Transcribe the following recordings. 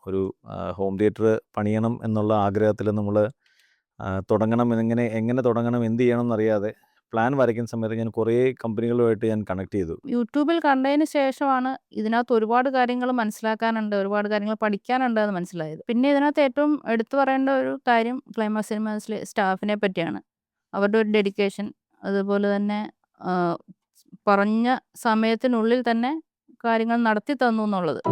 ഒരു home theatre പണിയണം എന്നുള്ള ആഗ്രഹത്തിൽ നമ്മൾ തുടങ്ങണം, എങ്ങനെ തുടങ്ങണം, എന്ത് ചെയ്യണം എന്നറിയാതെ പ്ലാൻ വരയ്ക്കുന്ന സമയത്ത് ഞാൻ കുറേ കമ്പനികളുമായിട്ട് ഞാൻ കണക്ട് ചെയ്തു. യൂട്യൂബിൽ കണ്ടതിന് ശേഷമാണ് ഇതിനകത്ത് ഒരുപാട് കാര്യങ്ങൾ മനസ്സിലാക്കാനുണ്ട്, ഒരുപാട് കാര്യങ്ങൾ പഠിക്കാനുണ്ട് എന്ന് മനസ്സിലായത്. പിന്നെ ഇതിനകത്ത് ഏറ്റവും എടുത്തു പറയേണ്ട ഒരു കാര്യം ക്ലൈമാക്സ് സിനിമാസിലെ സ്റ്റാഫിനെ പറ്റിയാണ്. അവരുടെ ഒരു ഡെഡിക്കേഷൻ, അതുപോലെ തന്നെ പറഞ്ഞ സമയത്തിനുള്ളിൽ തന്നെ കാര്യങ്ങൾ നടത്തി തന്നു എന്നുള്ളത്.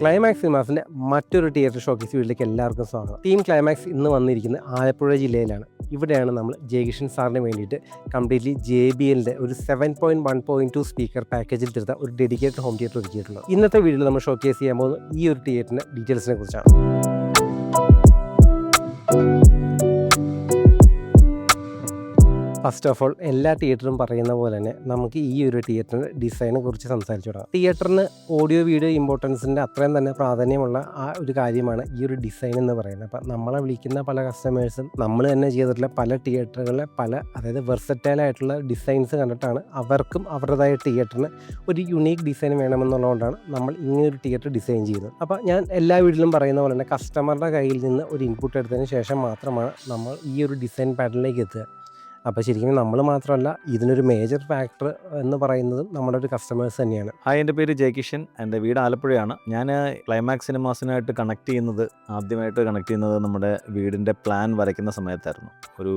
ക്ലൈമാക്സ് സിനിമാസിൻ്റെ മറ്റൊരു തിയേറ്റർ ഷോക്കേസ് വീട്ടിലേക്ക് എല്ലാവർക്കും സ്വാഗതം. ടീം ക്ലൈമാക്സ് ഇന്ന് വന്നിരിക്കുന്നത് ആലപ്പുഴ ജില്ലയിലാണ്. ഇവിടെയാണ് നമ്മൾ ജയകിഷൻ സാറിന് വേണ്ടിയിട്ട് കംപ്ലീറ്റ്ലി JBLൻ്റെ ഒരു 7.1.2 സ്പീക്കർ പാക്കേജിൽ തീർത്ത ഒരു ഡെഡിക്കേറ്റഡ് ഹോം തിയേറ്റർ ഒരുക്കിയിട്ടുള്ളത്. ഇന്നത്തെ വീഡിയോയിൽ നമ്മൾ ഷോക്കേസ് ചെയ്യാൻ പോകുന്നത് ഈ ഒരു തിയേറ്ററിൻ്റെ ഡീറ്റെയിൽസിനെ കുറിച്ചാണ്. ഫസ്റ്റ് ഓഫ് ഓൾ, എല്ലാ തിയേറ്ററും പറയുന്ന പോലെ തന്നെ നമുക്ക് ഈ ഒരു തിയേറ്ററിൻ്റെ ഡിസൈനെ കുറിച്ച് സംസാരിച്ചു തുടങ്ങാം. തിയേറ്ററിന് ഓഡിയോ വീഡിയോ ഇമ്പോർട്ടൻസിൻ്റെ അത്രയും തന്നെ പ്രാധാന്യമുള്ള ആ ഒരു കാര്യമാണ് ഈ ഒരു ഡിസൈൻ എന്ന് പറയുന്നത്. അപ്പം നമ്മളെ വിളിക്കുന്ന പല കസ്റ്റമേഴ്സും നമ്മൾ തന്നെ ചെയ്തിട്ടുള്ള പല തിയേറ്ററുകളിലെ അതായത് വെർസറ്റൈൽ ആയിട്ടുള്ള ഡിസൈൻസ് കണ്ടിട്ടാണ് അവർക്കും അവരുടേതായ തിയേറ്ററിന് ഒരു യുണീക്ക് ഡിസൈൻ വേണമെന്നുള്ളതുകൊണ്ടാണ് നമ്മൾ ഇങ്ങനൊരു തിയേറ്റർ ഡിസൈൻ ചെയ്യുന്നത്. അപ്പോൾ ഞാൻ എല്ലാ വീട്ടിലും പറയുന്ന പോലെ തന്നെ കസ്റ്റമറുടെ കയ്യിൽ നിന്ന് ഒരു ഇൻപുട്ട് എടുത്തതിന് ശേഷം മാത്രമാണ് നമ്മൾ ഈ ഒരു ഡിസൈൻ പാറ്റേണിലേക്ക് എത്തുക. അപ്പോൾ ശരിക്കും നമ്മൾ മാത്രമല്ല, ഇതിനൊരു മേജർ ഫാക്ടർ എന്ന് പറയുന്നതും നമ്മുടെ ഒരു കസ്റ്റമേഴ്സ് തന്നെയാണ്. ഹായ്, എൻ്റെ പേര് ജയകിഷൻ, എൻ്റെ വീട് ആലപ്പുഴയാണ്. ഞാൻ ക്ലൈമാക്സ് സിനിമാസിനായിട്ട് ആദ്യമായിട്ട് കണക്ട് ചെയ്യുന്നത് നമ്മുടെ വീടിൻ്റെ പ്ലാൻ വരയ്ക്കുന്ന സമയത്തായിരുന്നു. ഒരു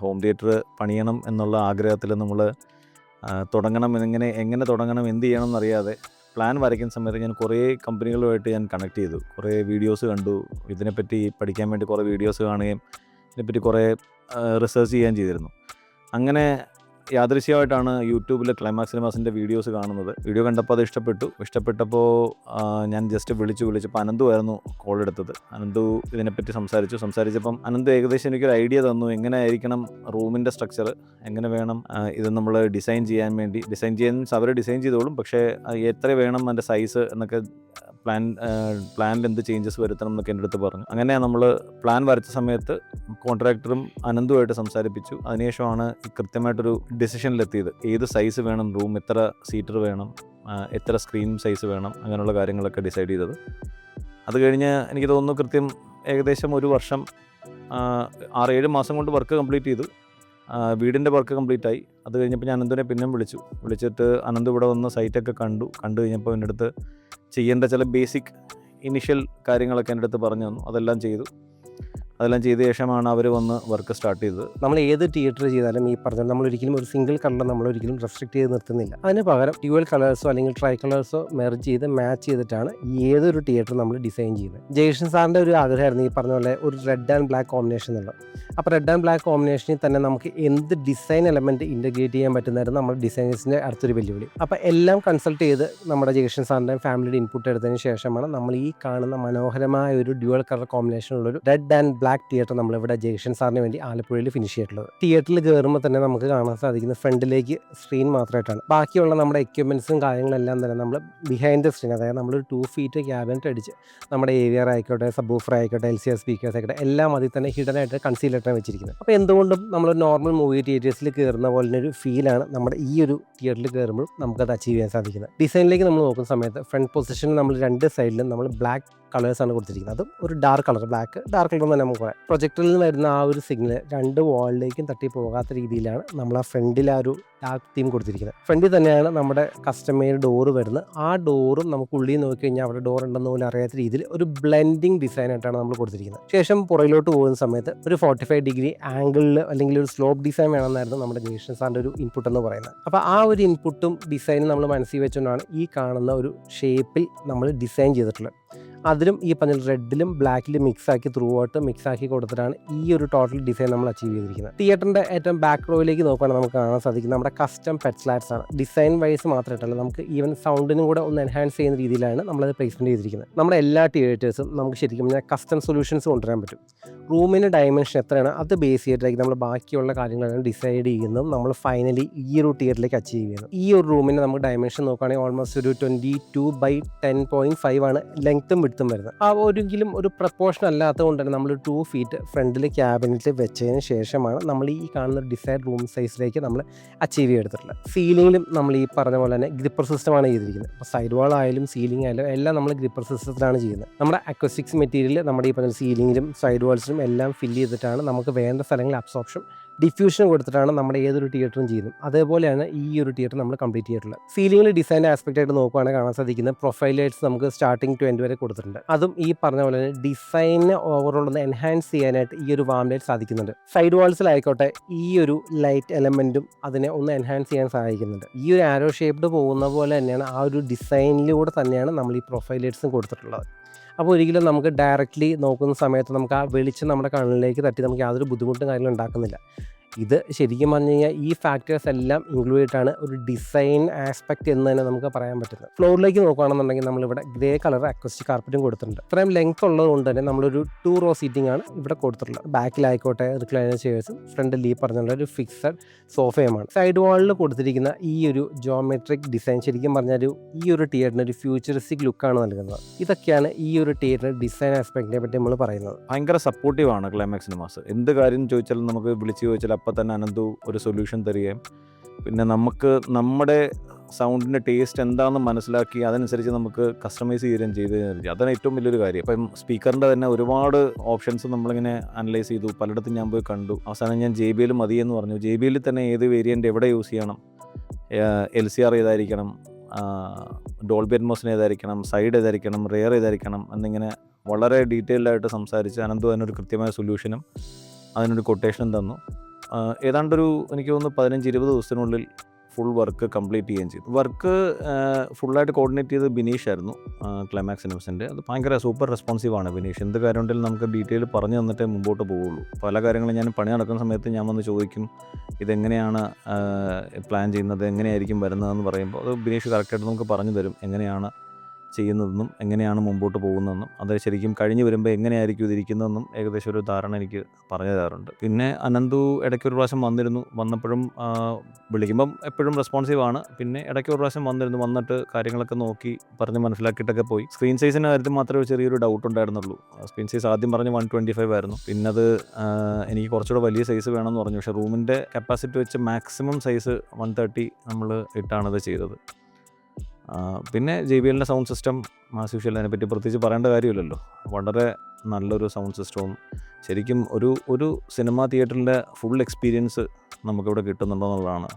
ഹോം തിയേറ്റർ പണിയണം എന്നുള്ള ആഗ്രഹത്തിൽ നമ്മൾ തുടങ്ങണം, എങ്ങനെ തുടങ്ങണം, എന്ത് ചെയ്യണം എന്നറിയാതെ പ്ലാൻ വരയ്ക്കുന്ന സമയത്ത് ഞാൻ കുറേ കമ്പനികളുമായിട്ട് ഞാൻ കണക്ട് ചെയ്തു. കുറേ വീഡിയോസ് കണ്ടു, ഇതിനെപ്പറ്റി പഠിക്കാൻ വേണ്ടി കുറേ വീഡിയോസ് കാണുകയും ഇതിനെപ്പറ്റി കുറേ റിസർച്ച് ചെയ്യാൻ ചെയ്തിരുന്നു. അങ്ങനെ യാദൃശ്യമായിട്ടാണ് യൂട്യൂബിൽ ക്ലൈമാക്സ് സിനിമാസിൻ്റെ വീഡിയോസ് കാണുന്നത്. വീഡിയോ കണ്ടപ്പോൾ അത് ഇഷ്ടപ്പെട്ടപ്പോൾ ഞാൻ ജസ്റ്റ് വിളിച്ചപ്പോൾ അനന്തു ആയിരുന്നു കോൾ എടുത്തത്. അനന്തു ഇതിനെപ്പറ്റി സംസാരിച്ചപ്പം അനന്തു ഏകദേശം എനിക്കൊരു ഐഡിയ തന്നു, എങ്ങനെ ആയിരിക്കണം റൂമിൻ്റെ സ്ട്രക്ചർ, എങ്ങനെ വേണം ഇത് നമ്മൾ ഡിസൈൻ ചെയ്യാൻ അവർ ഡിസൈൻ ചെയ്തോളും, പക്ഷേ എത്ര വേണം അതിൻ്റെ സൈസ് എന്നൊക്കെ പ്ലാനിൽ എന്ത് ചേഞ്ചസ് വരുത്തണം എന്നൊക്കെ എൻ്റെ അടുത്ത് പറഞ്ഞു. അങ്ങനെ നമ്മൾ പ്ലാൻ വരച്ച സമയത്ത് കോൺട്രാക്ടറും അനന്തുമായിട്ട് സംസാരിപ്പിച്ചു. അതിനുശേഷമാണ് കൃത്യമായിട്ടൊരു ഡിസിഷനിലെത്തിയത്. ഏത് സൈസ് വേണം റൂം, എത്ര സീറ്റർ വേണം, എത്ര സ്ക്രീൻ സൈസ് വേണം, അങ്ങനെയുള്ള കാര്യങ്ങളൊക്കെ ഡിസൈഡ് ചെയ്തത്. അത് കഴിഞ്ഞ് എനിക്ക് തോന്നുന്നു ഏകദേശം ഒരു വർഷം 6-7 മാസം കൊണ്ട് വർക്ക് കംപ്ലീറ്റ് ചെയ്തു. വീടിൻ്റെ വർക്ക് കംപ്ലീറ്റ് ആയി. അത് കഴിഞ്ഞപ്പോൾ ഞാൻ അനന്തുവിനെ പിന്നെയും വിളിച്ചിട്ട് അനന്തു ഇവിടെ വന്ന് സൈറ്റൊക്കെ കണ്ടു കഴിഞ്ഞപ്പോൾ എൻ്റെ അടുത്ത് ചെയ്യേണ്ട ചില ബേസിക് ഇനിഷ്യൽ കാര്യങ്ങളൊക്കെ എൻ്റെ അടുത്ത് പറഞ്ഞു തന്നു. അതെല്ലാം ചെയ്ത ശേഷമാണ് അവർ വന്ന് വർക്ക് സ്റ്റാർട്ട് ചെയ്തത്. നമ്മൾ ഏത് തിയേറ്റർ ചെയ്താലും ഈ പറഞ്ഞ നമ്മളൊരിക്കലും ഒരു സിംഗിൾ കളർ നമ്മളൊരിക്കലും റെസ്ട്രിക്ട് ചെയ്ത് നിർത്തുന്നില്ല. അതിന് പകരം ഡ്യുവൽ കളേഴ്സോ അല്ലെങ്കിൽ ട്രൈ കളേഴ്സോ മെർജ് ചെയ്ത് മാച്ച് ചെയ്തിട്ടാണ് ഏതൊരു തിയേറ്റർ നമ്മൾ ഡിസൈൻ ചെയ്യുന്നത്. ജയകിഷൻ സാറിൻ്റെ ഒരു ആഗ്രഹമായിരുന്നു ഈ പറഞ്ഞ പോലെ ഒരു റെഡ് ആൻഡ് ബ്ലാക്ക് കോമ്പിനേഷൻ എന്നുള്ളത്. അപ്പോൾ റെഡ് ആൻഡ് ബ്ലാക്ക് കോമ്പിനേഷനിൽ തന്നെ നമുക്ക് എന്ത് ഡിസൈൻ എലമെൻറ്റ് ഇൻറ്റഗ്രേറ്റ് ചെയ്യാൻ പറ്റുന്നതായിരുന്നു നമ്മുടെ ഡിസൈനേഴ്സിൻ്റെ അടുത്തൊരു വെല്ലുവിളി. അപ്പോൾ എല്ലാം കൺസൾട്ട് ചെയ്ത് നമ്മുടെ ജയകിഷൻ സാറിൻ്റെ ഫാമിലിയുടെ ഇൻപുട്ട് എടുത്തതിന് ശേഷമാണ് നമ്മൾ ഈ കാണുന്ന മനോഹരമായ ഒരു ഡ്യുവൽ കളർ കോമ്പിനേഷനുള്ളൊരു റെഡ് ആൻഡ് ബ്ലാക്ക് തിയേറ്റർ നമ്മളിവിടെ ജയകിഷൻ സാറിന് വേണ്ടി ആലപ്പുഴയിൽ ഫിനിഷ് ചെയ്തിട്ടുള്ളത്. തിയേറ്ററിൽ കയറുമ്പോൾ തന്നെ നമുക്ക് കാണാൻ സാധിക്കുന്ന ഫ്രണ്ടിലേക്ക് സ്ക്രീൻ മാത്രമായിട്ടാണ്. ബാക്കിയുള്ള നമ്മുടെ എക്യുപ്മെൻറ്റ്സും കാര്യങ്ങളെല്ലാം തന്നെ നമ്മൾ ബിഹൈൻഡ് ദ സ്ക്രീൻ, അതായത് നമ്മളൊരു 2 ഫീറ്റ് ക്യാബിനറ്റ് അടിച്ച് നമ്മുടെ AVR ആയിക്കോട്ടെ, സബ്വൂഫർ ആയിക്കോട്ടെ, LCR സ്പീക്കേഴ്സ് ആയിക്കോട്ടെ, എല്ലാം അതിൽ തന്നെ ഹിഡൻ ആയിട്ട് കൺസീലായിട്ടാണ് വെച്ചിരിക്കുന്നത്. അപ്പോൾ എന്തുകൊണ്ടും നമ്മൾ നോർമൽ മൂവി തിയേറ്റേഴ്സിൽ കയറുന്ന പോലെ ഒരു ഫീലാണ് നമ്മുടെ ഈ ഒരു തിയേറ്ററിൽ കയറുമ്പോൾ നമുക്കത് അച്ചീവ് ചെയ്യാൻ സാധിക്കുന്നത്. ഡിസൈനിലേക്ക് നമ്മൾ നോക്കുന്ന സമയത്ത് ഫ്രണ്ട് പൊസിഷനിൽ നമ്മൾ 2 സൈഡിലും നമ്മൾ ബ്ലാക്ക് കളേഴ്സാണ് കൊടുത്തിരിക്കുന്നത്. അതും ഒരു dark colour, black dark colour തന്നെ നമുക്ക് പറയാം. പ്രൊജക്ടറിൽ നിന്ന് വരുന്ന ആ ഒരു സിഗ്നൽ 2 വാളിലേക്കും തട്ടി പോകാത്ത രീതിയിലാണ് നമ്മൾ ആ ഫ്രണ്ടിൽ ആ ഒരു ഡാർക്ക് തീം കൊടുത്തിരിക്കുന്നത്. ഫ്രണ്ടിൽ തന്നെയാണ് നമ്മുടെ കസ്റ്റമർ ഡോറ് വരുന്നത്. ആ ഡോറും നമുക്ക് ഉള്ളിൽ നോക്കി കഴിഞ്ഞാൽ അവിടെ ഡോർ ഉണ്ടെന്ന് പോലും അറിയാത്ത രീതിയിൽ ഒരു ബ്ലെൻഡിങ് ഡിസൈനായിട്ടാണ് നമ്മൾ കൊടുത്തിരിക്കുന്നത്. ശേഷം പുറകിലോട്ട് പോകുന്ന സമയത്ത് ഒരു 45 ഡിഗ്രി ആംഗിളിൽ അല്ലെങ്കിൽ ഒരു സ്ലോപ്പ് ഡിസൈൻ വേണമെന്നായിരുന്നു നമ്മുടെ ജയകിഷൻ സാറിൻ്റെ ഒരു ഇൻപുട്ട് എന്ന് പറയുന്നത്. അപ്പോൾ ആ ഒരു ഇൻപുട്ടും ഡിസൈനും നമ്മൾ മനസ്സിൽ വെച്ചുകൊണ്ടാണ് ഈ കാണുന്ന ഒരു ഷേപ്പിൽ നമ്മൾ ഡിസൈൻ ചെയ്തിട്ടുള്ളത്. അതിലും ഈ പറഞ്ഞ റെഡിലും ബ്ലാക്കിലും മിക്സാക്കി ത്രൂ ഔട്ട് മിക്സാക്കി കൊടുത്തിട്ടാണ് ഈ ഒരു ടോട്ടൽ ഡിസൈൻ നമ്മൾ അച്ചീവ് ചെയ്തിരിക്കുന്നത്. തിയേറ്ററിൻ്റെ ഏറ്റവും ബാക്ക് റോയിലേക്ക് നോക്കുകയാണെങ്കിൽ നമുക്ക് കാണാൻ സാധിക്കുന്നത് നമ്മുടെ കസ്റ്റം പെറ്റ് സ്ലാറ്റ്സ് ആണ്. ഡിസൈൻ വൈസ് മാത്രമായിട്ടല്ല, നമുക്ക് ഈവൻ സൗണ്ടിനും കൂടെ ഒന്ന് എൻഹാൻസ് ചെയ്യുന്ന രീതിയിലാണ് നമ്മളത് പ്ലേസ്മെൻറ്റ് ചെയ്തിരിക്കുന്നത്. നമ്മുടെ എല്ലാ തിയേറ്റേഴ്സും നമുക്ക് ശരിക്കും പറഞ്ഞാൽ കസ്റ്റം സൊല്യൂഷൻസ് കൊണ്ടുവരാൻ പറ്റും. റൂമിൻ്റെ ഡയമെൻഷൻ എത്രയാണ് അത് ബേസ് ചെയ്തിട്ടായിരിക്കും നമ്മൾ ബാക്കിയുള്ള കാര്യങ്ങളെല്ലാം ഡിസൈഡ് ചെയ്യുന്നതും നമ്മൾ ഫൈനലി ഈ ഒരു തിയേറ്ററിലേക്ക് അച്ചീവ് ചെയ്യുന്നത്. ഈ ഒരു റൂമിന് നമുക്ക് ഡയമെൻഷൻ നോക്കുകയാണെങ്കിൽ ഓൾമോസ്റ്റ് ഒരു 22 by 10.5 ആണ് ലെങ്ത്തും വിഡ്ത്തും വരുന്നത്. ആ ഒരിക്കലും ഒരു പ്രപ്പോർഷൻ അല്ലാത്തത് കൊണ്ട് തന്നെ നമ്മൾ 2 ഫീറ്റ് ഫ്രണ്ടിൽ ക്യാബിനറ്റിൽ വെച്ചതിന് ശേഷമാണ് നമ്മൾ ഈ കാണുന്ന ഡിസൈഡ് റൂം സൈസിലേക്ക് നമ്മൾ അച്ചീവ് ചെയ്തെടുത്തിട്ടുള്ളത്. സീലിംഗിലും നമ്മൾ ഈ പറഞ്ഞ പോലെ തന്നെ ഗ്രിപ്പർ സിസ്റ്റമാണ് ചെയ്തിരിക്കുന്നത്. അപ്പോൾ സൈഡ് വാൾ ആയാലും സീലിംഗ് ആയാലും എല്ലാം നമ്മൾ ഗ്രിപ്പർ സിസ്റ്റത്തിലാണ് ചെയ്യുന്നത്. നമ്മുടെ അക്വസ്റ്റിക്സ് മെറ്റീരിയൽ നമ്മുടെ ഈ പറഞ്ഞ സീലിംഗിലും സൈഡ് വാൾസിലും എല്ലാം ഫില്ല് ചെയ്തിട്ടാണ് നമുക്ക് വേണ്ട സ്ഥലങ്ങളിൽ അബ്സോർപ്ഷൻ ഡിഫ്യൂഷൻ കൊടുത്തിട്ടാണ് നമ്മുടെ ഏതൊരു തിയേറ്ററും ചെയ്യുന്നത്. അതേപോലെയാണ് ഈ ഒരു തിയേറ്റർ നമ്മൾ കംപ്ലീറ്റ് ചെയ്തിട്ടുള്ളത്. സീലിംഗിൽ ഡിസൈൻ ആസ്പെക്റ്റ് ആയിട്ട് നോക്കുകയാണെങ്കിൽ കാണാൻ സാധിക്കുന്ന പ്രൊഫൈൽ ലൈറ്റ്സ് നമുക്ക് സ്റ്റാർട്ടിങ് ടു എൻഡ് വരെ കൊടുത്തിട്ടുണ്ട്. അതും ഈ പറഞ്ഞ പോലെ തന്നെ ഡിസൈനിനെ ഓവറോൾ ഒന്ന് എൻഹാൻസ് ചെയ്യാനായിട്ട് ഈ ഒരു വാം ലൈറ്റ് സാധിക്കുന്നുണ്ട്. സൈഡ് വാൾസിലായിക്കോട്ടെ ഈ ഒരു ലൈറ്റ് എലമെൻറ്റും അതിനെ ഒന്ന് എൻഹാൻസ് ചെയ്യാൻ സഹായിക്കുന്നുണ്ട്. ഈ ഒരു ആരോ ഷേപ്ഡ് പോകുന്ന പോലെ തന്നെയാണ് ആ ഒരു ഡിസൈനിലൂടെ തന്നെയാണ് നമ്മൾ ഈ പ്രൊഫൈൽ ലൈറ്റ്സും കൊടുത്തിട്ടുള്ളത്. അപ്പോൾ ഒരിക്കലും നമുക്ക് ഡയറക്റ്റ്ലി നോക്കുന്ന സമയത്ത് നമുക്ക് ആ വെളിച്ചം നമ്മുടെ കണ്ണിലേക്ക് തട്ടി നമുക്ക് യാതൊരു ബുദ്ധിമുട്ടും കാര്യങ്ങളും ഉണ്ടാക്കുന്നില്ല. ഇത് ശരിക്കും പറഞ്ഞു കഴിഞ്ഞാൽ ഈ ഫാക്ടേഴ്സ് എല്ലാം ഇൻക്ലൂഡ് ചെയ്തിട്ടാണ് ഒരു ഡിസൈൻ ആസ്പെക്റ്റ് എന്ന് തന്നെ നമുക്ക് പറയാൻ പറ്റുന്നത്. ഫ്ലോറിലേക്ക് നോക്കുകയാണെന്നുണ്ടെങ്കിൽ നമ്മളിവിടെ ഗ്രേ കളർ അക്വസ്റ്റിക് കാർപ്പറ്റും കൊടുത്തിട്ടുണ്ട്. ഇത്രയും ലെങ്ത് ഉള്ളത് കൊണ്ട് തന്നെ നമ്മളൊരു 2 റോ സീറ്റിംഗ് ആണ് ഇവിടെ കൊടുത്തിട്ടുള്ളത്. ബാക്കിലായിക്കോട്ടെ റിക്ലൈനർ ചെയേഴ്സും ഫ്രണ്ടിൽ ഈ പറഞ്ഞുള്ള ഒരു ഫിക്സഡ് സോഫയുമാണ്. സൈഡ് വാളിൽ കൊടുത്തിരിക്കുന്ന ഈ ഒരു ജോമെട്രിക് ഡിസൈൻ ശരിക്കും പറഞ്ഞാൽ ഈ ഒരു തിയേറ്ററിന് ഒരു ഫ്യൂച്ചറിസ്റ്റിക് ലുക്കാണ് നൽകുന്നത്. ഇതൊക്കെയാണ് ഈ ഒരു തിയേറ്ററിന് ഡിസൈൻ ആസ്പെക്റ്റിനെ പറ്റി നമ്മൾ പറയുന്നത്. ഭയങ്കര സപ്പോർട്ടീവാണ് ക്ലൈമാക്സ് സിനിമാസ്. എന്ത് കാര്യം ചോദിച്ചാലും നമുക്ക് വിളിച്ച് ചോദിച്ചാൽ അപ്പം തന്നെ അനന്തു ഒരു സൊല്യൂഷൻ തരികയും പിന്നെ നമുക്ക് നമ്മുടെ സൗണ്ടിൻ്റെ ടേസ്റ്റ് എന്താണെന്ന് മനസ്സിലാക്കി അതനുസരിച്ച് നമുക്ക് കസ്റ്റമൈസ് ചെയ്യുകയും ചെയ്ത് അതാണ് ഏറ്റവും വലിയൊരു കാര്യം. ഇപ്പം സ്പീക്കറിൻ്റെ തന്നെ ഒരുപാട് ഓപ്ഷൻസ് നമ്മളിങ്ങനെ അനലൈസ് ചെയ്തു, പലയിടത്തും ഞാൻ പോയി കണ്ടു. അവസാനം ഞാൻ JBL മതി എന്ന് പറഞ്ഞു. JBL തന്നെ ഏത് വേരിയൻ്റ് എവിടെ യൂസ് ചെയ്യണം, LCR ഏതായിരിക്കണം, ഡോൾബി അറ്റ്മോസിന് ഏതായിരിക്കണം, സൈഡ് ഏതായിരിക്കണം, റെയർ ഏതായിരിക്കണം എന്നിങ്ങനെ വളരെ ഡീറ്റെയിൽഡായിട്ട് സംസാരിച്ച് അനന്തു അതിനൊരു കൃത്യമായ സൊല്യൂഷനും അതിനൊരു കൊട്ടേഷനും തന്നു. ഏതാണ്ടൊരു എനിക്ക് തോന്നുന്നു 15-20 ദിവസത്തിനുള്ളിൽ ഫുൾ വർക്ക് കംപ്ലീറ്റ് ചെയ്യുകയും ചെയ്തു. വർക്ക് ഫുള്ളായിട്ട് കോർഡിനേറ്റ് ചെയ്ത് ബിനീഷ് ആയിരുന്നു, ക്ലൈമാക്സ് സിനിമസിൻ്റെ. അത് ഭയങ്കര സൂപ്പർ റെസ്പോൺസീവാണ് ബിനീഷ്. എന്ത് കാര്യം ഉണ്ടെങ്കിലും നമുക്ക് ഡീറ്റെയിൽ പറഞ്ഞു തന്നിട്ടേ മുമ്പോട്ട് പോവുള്ളൂ. പല കാര്യങ്ങളും ഞാൻ പണി നടക്കുന്ന സമയത്ത് ഞാൻ വന്ന് ചോദിക്കും ഇതെങ്ങനെയാണ് പ്ലാൻ ചെയ്യുന്നത്, എങ്ങനെയായിരിക്കും വരുന്നതെന്ന് പറയുമ്പോൾ അത് ബിനീഷ് കറക്റ്റായിട്ട് നമുക്ക് പറഞ്ഞു തരും എങ്ങനെയാണ് ചെയ്യുന്നതെന്നും എങ്ങനെയാണ് മുമ്പോട്ട് പോകുന്നതെന്നും അത് ശരിക്കും കഴിഞ്ഞ് വരുമ്പോൾ എങ്ങനെയായിരിക്കും ഇതിരിക്കുന്നതെന്നും ഏകദേശം ഒരു ധാരണ എനിക്ക് പറഞ്ഞു തരാറുണ്ട്. പിന്നെ അനന്തു ഇടയ്ക്കൊരു പ്രാവശ്യം വന്നപ്പോഴും വിളിക്കുമ്പം എപ്പോഴും റെസ്പോൺസീവാണ്. പിന്നെ ഇടയ്ക്കൊരു പ്രാവശ്യം വന്നിട്ട് കാര്യങ്ങളൊക്കെ നോക്കി പറഞ്ഞ് മനസ്സിലാക്കിയിട്ടൊക്കെ പോയി. സ്ക്രീൻ സൈസിൻ്റെ കാര്യത്തിൽ മാത്രമേ ചെറിയൊരു ഡൗട്ട് ഉണ്ടായിരുന്നുള്ളൂ. സ്ക്രീൻ സൈസ് ആദ്യം പറഞ്ഞ് 125 ആയിരുന്നു. പിന്നെ അത് എനിക്ക് കുറച്ചുകൂടെ വലിയ സൈസ് വേണമെന്ന് പറഞ്ഞു. പക്ഷേ റൂമിൻ്റെ കപ്പാസിറ്റി വെച്ച് മാക്സിമം സൈസ് 130 നമ്മൾ ഇട്ടാണത് ചെയ്തത്. പിന്നെ JBLൻ്റെ സൗണ്ട് സിസ്റ്റം ആസ് യൂഷ്വൽ അതിനെപ്പറ്റി പ്രത്യേകിച്ച് പറയേണ്ട കാര്യമില്ലല്ലോ. വളരെ നല്ലൊരു സൗണ്ട് സിസ്റ്റവും ശരിക്കും ഒരു സിനിമാ തിയേറ്ററിൻ്റെ ഫുൾ എക്സ്പീരിയൻസ് നമുക്കിവിടെ കിട്ടുന്നുണ്ടെന്നുള്ളതാണ്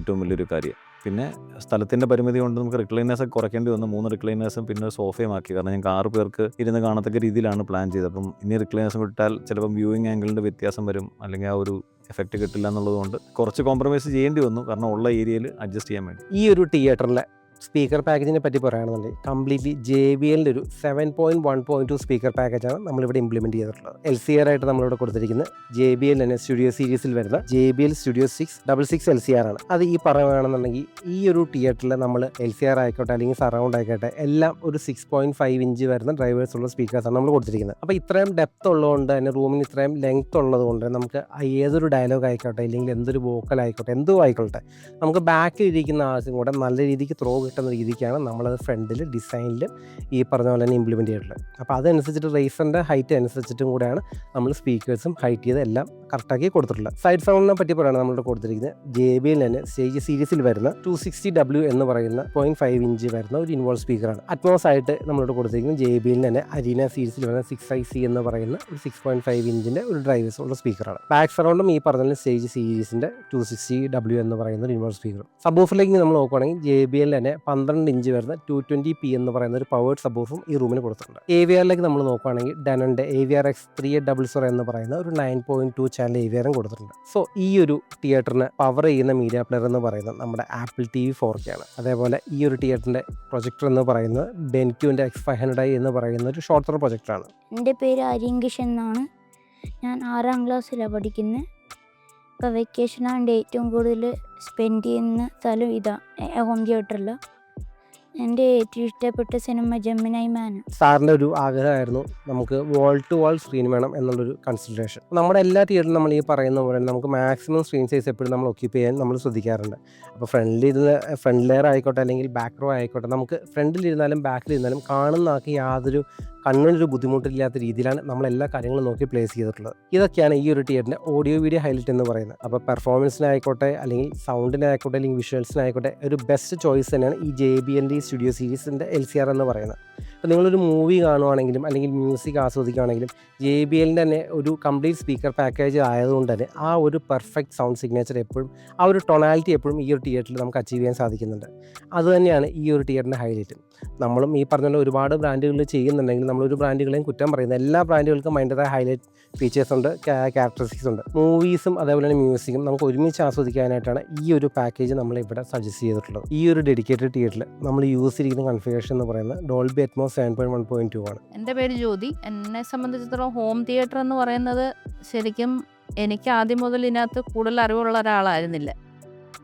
ഏറ്റവും വലിയൊരു കാര്യം. പിന്നെ സ്ഥലത്തിൻ്റെ പരിമിതി കൊണ്ട് നമുക്ക് റിക്ലൈനേഴ്സൊക്കെ കുറയ്ക്കേണ്ടി വന്നു. 3 റിക്ലൈനേഴ്സും പിന്നെ ഒരു സോഫയും ആക്കി. കാരണം ഞങ്ങൾക്ക് 6 പേർക്ക് ഇരുന്ന് കാണത്തക്ക രീതിയിലാണ് പ്ലാൻ ചെയ്തത്. അപ്പം ഇനി റിക്ലൈനേഴ്സും വിട്ടാൽ ചിലപ്പം വ്യൂയിങ് ആംഗിളിൻ്റെ വ്യത്യാസം വരും, അല്ലെങ്കിൽ ആ ഒരു എഫക്റ്റ് കിട്ടില്ല എന്നുള്ളതുകൊണ്ട് കുറച്ച് കോംപ്രമൈസ് ചെയ്യേണ്ടി വന്നു, കാരണം ഉള്ള ഏരിയയിൽ അഡ്ജസ്റ്റ് ചെയ്യാൻ വേണ്ടി. ഈ ഒരു തിയേറ്ററിലെ സ്പീക്കർ പാക്കേജിനെ പറ്റി പറയുകയാണെന്നുണ്ടെങ്കിൽ കംപ്ലീറ്റ്ലി JBLൻ്റെ ഒരു 7.1.2 സ്പീക്കർ പാക്കേജാണ് നമ്മളിവിടെ ഇംപ്ലിമെൻറ്റ് ചെയ്തിട്ടുള്ളത്. LCR ആയിട്ട് നമ്മളിവിടെ കൊടുത്തിരിക്കുന്നത് JBL തന്നെ സ്റ്റുഡിയോ സീരീസിൽ വരുന്ന JBL Studio 666 LCR ആണ്. അത് ഈ പറയുകയാണെന്നുണ്ടെങ്കിൽ ഈ ഒരു തിയേറ്ററിൽ നമ്മൾ LCR ആയിക്കോട്ടെ അല്ലെങ്കിൽ സറൗണ്ട് ആയിക്കോട്ടെ എല്ലാം ഒരു 6.5 ഇഞ്ച് വരുന്ന ഡ്രൈവേഴ്സ് ഉള്ള സ്പീക്കേഴ്സാണ് നമ്മൾ കൊടുത്തിരിക്കുന്നത്. അപ്പോൾ ഇത്രയും ഡെപ്ത് ഉള്ളതുകൊണ്ട് തന്നെ റൂമിന് ഇത്രയും ലെങ്ത് ഉള്ളത് കൊണ്ട് നമുക്ക് ഏതൊരു ഡയലോഗ് ആയിക്കോട്ടെ അല്ലെങ്കിൽ എന്തൊരു വോക്കൽ ആയിക്കോട്ടെ എന്തോ ആയിക്കോട്ടെ നമുക്ക് ബാക്കിൽ ഇരിക്കുന്ന ആവശ്യം കൂടെ നല്ല രീതിക്ക് ത്രോ കിട്ടുന്ന രീതിക്കാണ് നമ്മളത് ഫ്രണ്ടിൽ ഡിസൈനിലും ഈ പറഞ്ഞ പോലെ തന്നെ ഇംപ്ലിമെൻറ്റ് ചെയ്തിട്ടുള്ളത്. അപ്പോൾ അതനുസരിച്ചിട്ട് റേസറിൻ്റെ ഹൈറ്റ് അനുസരിച്ചിട്ടും കൂടെയാണ് നമ്മൾ സ്പീക്കേഴ്സും ഹൈറ്റ് ചെയ്ത് എല്ലാം കറക്റ്റാക്കി കൊടുത്തിട്ടുള്ളത്. സൈഡ് സൗണ്ടിനെ പറ്റി പറയുകയാണ് നമ്മളിവിടെ കൊടുത്തിരിക്കുന്നത് JBL തന്നെ സ്റ്റേജ് സീരീസിൽ വരുന്ന 260W എന്ന് പറയുന്ന 0.5 ഇഞ്ച് വരുന്ന ഒരു ഇൻവോൾവ് സ്പീക്കറാണ്. അറ്റ്മോസ് ആയിട്ട് നമ്മളിവിടെ കൊടുത്തിരിക്കുന്നത് JBL തന്നെ അരീന സീരീസിൽ വരുന്ന 6IC എന്ന് പറയുന്ന ഒരു 6.5 ഇഞ്ചിൻ്റെ ഒരു ഡ്രൈവേഴ്സ് ഉള്ള സ്പീക്കറാണ്. ബാക്ക് സറൗണ്ടും ഈ പറഞ്ഞ സ്റ്റേജ് സീരീസിൻ്റെ 260W എന്ന് പറയുന്ന ഒരു ഇൻവോൾവ് സ്പീക്കർ. സബ്വൂഫറിലേക്ക് നമ്മൾ നോക്കുകയാണെങ്കിൽ JBL തന്നെ 12 ഇഞ്ച് വരുന്ന 220p എന്ന് പറയുന്ന ഒരു പവേർഡ് സബ്വൂഫും ഈ റൂമിൽ കൊടുത്തിട്ടുണ്ട്. AVRലേക്ക് നമ്മൾ നോക്കുകയാണെങ്കിൽ ഡനൻ്റെ AVRX 3800 എന്ന് പറയുന്ന ഒരു 9.2 ചാനൽ AVRും കൊടുത്തിട്ടുണ്ട്. സോ ഈ ഒരു തിയേറ്ററിന് പവർ ചെയ്യുന്ന മീഡിയ പ്ലെയർ എന്ന് പറയുന്നത് നമ്മുടെ ആപ്പിൾ TV 4K ആണ്. അതേപോലെ ഈ ഒരു തിയേറ്ററിൻ്റെ പ്രൊജക്ടർ എന്ന് പറയുന്നത് ബെൻക്യൂൻ്റെ X500i എന്ന് പറയുന്ന ഒരു ഷോർട്ടർ പ്രൊജക്ടറാണ്. എൻ്റെ പേര് അരിങ്കിഷ് എന്നാണ്. ഞാൻ 6ാം ക്ലാസ്സിലാണ് പഠിക്കുന്നത്. ഇപ്പോൾ വെക്കേഷനാണ്ട് ഏറ്റവും കൂടുതൽ സ്പെൻഡ് ചെയ്യുന്ന സ്ഥലം ഇതാ ഹോം തിയേറ്ററിൽ. എൻ്റെ ഏറ്റവും ഇഷ്ടപ്പെട്ട സിനിമ ജെമിനി മാൻ. സാറിൻ്റെ ഒരു ആഗ്രഹമായിരുന്നു നമുക്ക് വാൾ ടു വാൾ സ്ക്രീൻ വേണം എന്നുള്ളൊരു കൺസിഡറേഷൻ. നമ്മുടെ എല്ലാ തിയേറ്ററിലും നമ്മൾ ഈ പറയുന്ന പോലെ നമുക്ക് മാക്സിമം സ്ക്രീൻ സൈസ് എപ്പോഴും നമ്മൾ ഒക്യുപ്പ് ചെയ്യാൻ നമ്മൾ ശ്രദ്ധിക്കാറുണ്ട്. അപ്പോൾ ഫ്രണ്ട് ലെയർ ആയിക്കോട്ടെ അല്ലെങ്കിൽ ബാക്ക് റോ ആയിക്കോട്ടെ, നമുക്ക് ഫ്രണ്ടിലിരുന്നാലും ബാക്കിലിരുന്നാലും കാണുന്ന ആൾക്ക് യാതൊരു കണ്ണിനൊരു ബുദ്ധിമുട്ടില്ലാത്ത രീതിയിലാണ് നമ്മൾ എല്ലാ കാര്യങ്ങളും നോക്കി പ്ലേസ് ചെയ്തിട്ടുള്ളത്. ഇതൊക്കെയാണ് ഈ ഒരു തിയേറ്ററിൻ്റെ ഓഡിയോ വീഡിയോ ഹൈലൈറ്റ് എന്ന് പറയുന്നത്. അപ്പോൾ പെർഫോമൻസിനായിക്കോട്ടെ അല്ലെങ്കിൽ സൗണ്ടിനായിക്കോട്ടെ അല്ലെങ്കിൽ വിഷ്വൽസിനായിക്കോട്ടെ ഒരു ബെസ്റ്റ് ചോയ്സ് തന്നെയാണ് ഈ JBL സ്റ്റുഡിയോ സീരീസിൻ്റെ LCR എന്ന് പറയുന്നത്. അപ്പോൾ നിങ്ങളൊരു മൂവി കാണുവാണെങ്കിലും അല്ലെങ്കിൽ മ്യൂസിക് ആസ്വദിക്കുകയാണെങ്കിലും JBL തന്നെ ഒരു കംപ്ലീറ്റ് സ്പീക്കർ പാക്കേജ് ആയതുകൊണ്ട് തന്നെ ആ ഒരു പെർഫെക്റ്റ് സൗണ്ട് സിഗ്നേച്ചർ എപ്പോഴും, ആ ഒരു ടൊണാലിറ്റി എപ്പോഴും ഈ ഒരു തിയേറ്ററിൽ നമുക്ക് അച്ചീവ് ചെയ്യാൻ സാധിക്കുന്നുണ്ട്. അതുതന്നെയാണ് ഈ ഒരു തിയേറ്ററിൻ്റെ ഹൈലൈറ്റ്. നമ്മളും ഈ പറഞ്ഞ പോലെ ഒരുപാട് ബ്രാൻഡുകൾ ചെയ്യുന്നുണ്ടെങ്കിൽ നമ്മളൊരു ബ്രാൻഡുകളെയും കുറ്റം പറയുന്നത്, എല്ലാ ബ്രാൻഡുകൾക്കും അതിൻ്റെതായ ഹൈലൈറ്റ് ഫീച്ചേഴ്സ് ഉണ്ട്, ക്യാരക്ടറിസ്റ്റിക്സ് ഉണ്ട്. മൂവീസും അതേപോലെ തന്നെ മ്യൂസിക്കും നമുക്ക് ഒരുമിച്ച് ആസ്വദിക്കാനായിട്ടാണ് ഈ ഒരു പാക്കേജ് നമ്മളിവിടെ സജസ്റ്റ് ചെയ്തിട്ടുള്ളത്. ഈ ഒരു ഡെഡിക്കേറ്റഡ് തിയേറ്ററിൽ നമ്മൾ യൂസ് ചെയ്തിരിക്കുന്ന കൺഫിഗറേഷൻ എന്ന് പറയുന്നത് ഡോൾബി അറ്റ്മോസ് 7.1.2 ആണ്. എൻ്റെ പേര് ജ്യോതി. എന്നെ സംബന്ധിച്ചിടത്തോളം ഹോം തിയേറ്റർ എന്ന് പറയുന്നത് ശരിക്കും എനിക്ക് ആദ്യം മുതൽ ഇതിനകത്ത് കൂടുതൽ അറിവുള്ള ഒരാളായിരുന്നില്ല.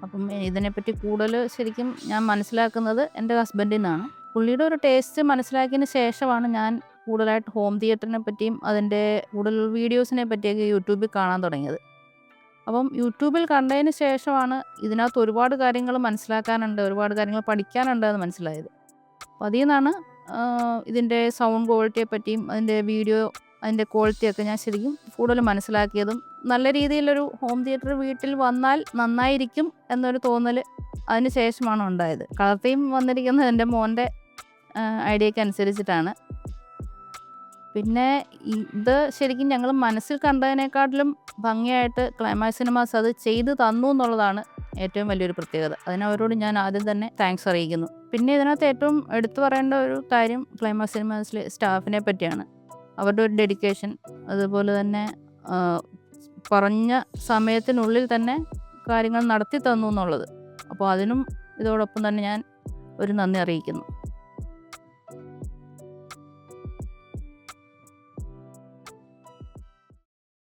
അപ്പം ഇതിനെപ്പറ്റി കൂടുതൽ ശരിക്കും ഞാൻ മനസ്സിലാക്കുന്നത് എൻ്റെ ഹസ്ബൻഡിൽ നിന്നാണ്. പുള്ളിയുടെ ഒരു ടേസ്റ്റ് മനസ്സിലാക്കിയതിന് ശേഷമാണ് ഞാൻ കൂടുതലായിട്ട് ഹോം തിയേറ്ററിനെ പറ്റിയും അതിൻ്റെ കൂടുതൽ വീഡിയോസിനെ പറ്റിയൊക്കെ യൂട്യൂബിൽ കാണാൻ തുടങ്ങിയത്. അപ്പം യൂട്യൂബിൽ കണ്ടതിന് ശേഷമാണ് ഇതിനകത്ത് ഒരുപാട് കാര്യങ്ങൾ മനസ്സിലാക്കാനുണ്ട്, ഒരുപാട് കാര്യങ്ങൾ പഠിക്കാനുണ്ട് എന്ന് മനസ്സിലായത്. അപ്പോൾ അതിൽ നിന്നാണ് ഇതിൻ്റെ സൗണ്ട് ക്വാളിറ്റിയെ പറ്റിയും അതിൻ്റെ വീഡിയോ അതിൻ്റെ ക്വാളിറ്റിയൊക്കെ ഞാൻ ശരിക്കും കൂടുതൽ മനസ്സിലാക്കിയതും നല്ല രീതിയിലൊരു ഹോം തിയേറ്റർ വീട്ടിൽ വന്നാൽ നന്നായിരിക്കും എന്നൊരു തോന്നൽ അതിന് ശേഷമാണ് ഉണ്ടായത്. കളർ തീം വന്നിരിക്കുന്നത് എൻ്റെ മോൻ്റെ ഐഡിയയ്ക്ക് അനുസരിച്ചിട്ടാണ്. പിന്നെ ഇത് ശരിക്കും ഞങ്ങൾ മനസ്സിൽ കണ്ടതിനേക്കാട്ടിലും ഭംഗിയായിട്ട് ക്ലൈമാക്സ് സിനിമാസ് അത് ചെയ്ത് തന്നു എന്നുള്ളതാണ് ഏറ്റവും വലിയൊരു പ്രത്യേകത. അതിനവരോട് ഞാൻ ആദ്യം തന്നെ താങ്ക്സ് അറിയിക്കുന്നു. പിന്നെ ഇതിനകത്ത് ഏറ്റവും എടുത്തു പറയേണ്ട ഒരു കാര്യം ക്ലൈമാക്സ് സിനിമാസിലെ സ്റ്റാഫിനെ പറ്റിയാണ്. അവരുടെ ഒരു ഡെഡിക്കേഷൻ, അതുപോലെ തന്നെ പറഞ്ഞ സമയത്തിനുള്ളിൽ തന്നെ കാര്യങ്ങൾ നടത്തി തന്നു എന്നുള്ളത്. അപ്പോൾ അതിനും ഇതോടൊപ്പം തന്നെ ഞാൻ ഒരു നന്ദി അറിയിക്കുന്നു.